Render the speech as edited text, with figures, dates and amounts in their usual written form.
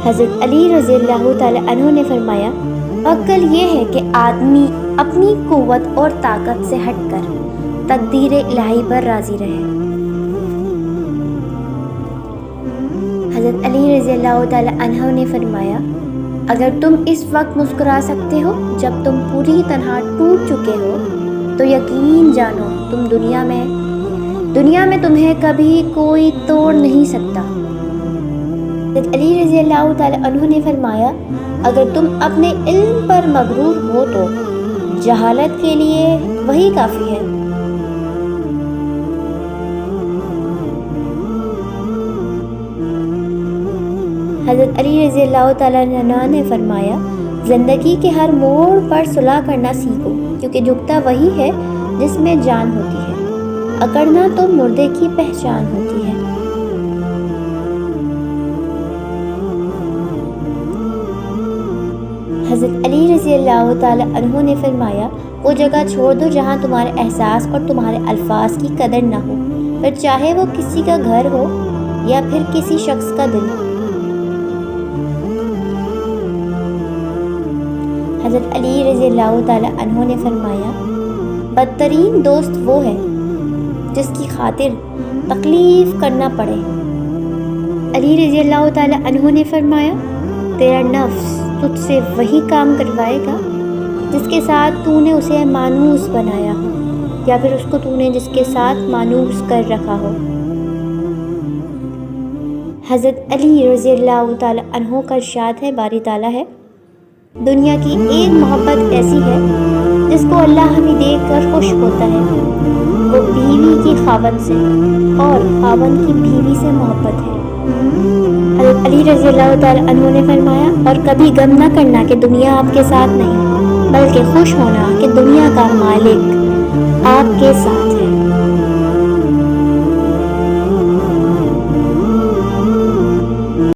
حضرت علی رضی اللہ تعالی عنہ نے فرمایا، عقل یہ ہے کہ آدمی اپنی قوت اور طاقت سے ہٹ کر تقدیر الہی پر راضی رہے۔ حضرت علی رضی اللہ تعالی عنہ نے فرمایا، اگر تم اس وقت مسکرا سکتے ہو جب تم پوری طرح ٹوٹ چکے ہو تو یقین جانو تم دنیا میں تمہیں کبھی کوئی توڑ نہیں سکتا۔ حضرت علی رضی اللہ تعالی عنہ نے فرمایا، اگر تم اپنے علم پر مغرور ہو تو جہالت کے لیے وہی کافی ہے۔ حضرت علی رضی اللہ تعالیٰ عنہ نے فرمایا، زندگی کے ہر موڑ پر صلح کرنا سیکھو، کیونکہ جھکتا وہی ہے جس میں جان ہوتی ہے، اکڑنا تو مردے کی پہچان ہوتی ہے۔ حضرت علی رضی اللہ تعالیٰ عنہ نے فرمایا، وہ جگہ چھوڑ دو جہاں تمہارے احساس اور تمہارے الفاظ کی قدر نہ ہو، پھر چاہے وہ کسی کا گھر ہو یا پھر کسی شخص کا دل۔ حضرت علی رضی اللہ تعالیٰ عنہ نے فرمایا، بدترین دوست وہ ہے جس کی خاطر تکلیف کرنا پڑے۔ علی رضی اللہ تعالیٰ عنہ نے فرمایا، تیرا نفس تجھ سے وہی کام کروائے گا جس کے ساتھ تو نے اسے مانوس بنایا ہو، یا پھر اس کو تو نے جس کے ساتھ مانوس کر رکھا ہو۔ حضرت علی رضی اللہ تعالیٰ عنہ کا ارشاد ہے، باری تعالیٰ ہے، دنیا کی ایک محبت ایسی ہے جس کو اللہ ہمیں دیکھ کر خوش ہوتا ہے، وہ بیوی کی خاوند سے اور خاوند کی بیوی سے محبت ہے۔ حضرت علی رضی اللہ تعالیٰ عنہ نے فرمایا، اور کبھی غم نہ کرنا کہ دنیا آپ کے ساتھ نہیں، بلکہ خوش ہونا کہ دنیا کا مالک آپ کے ساتھ ہے۔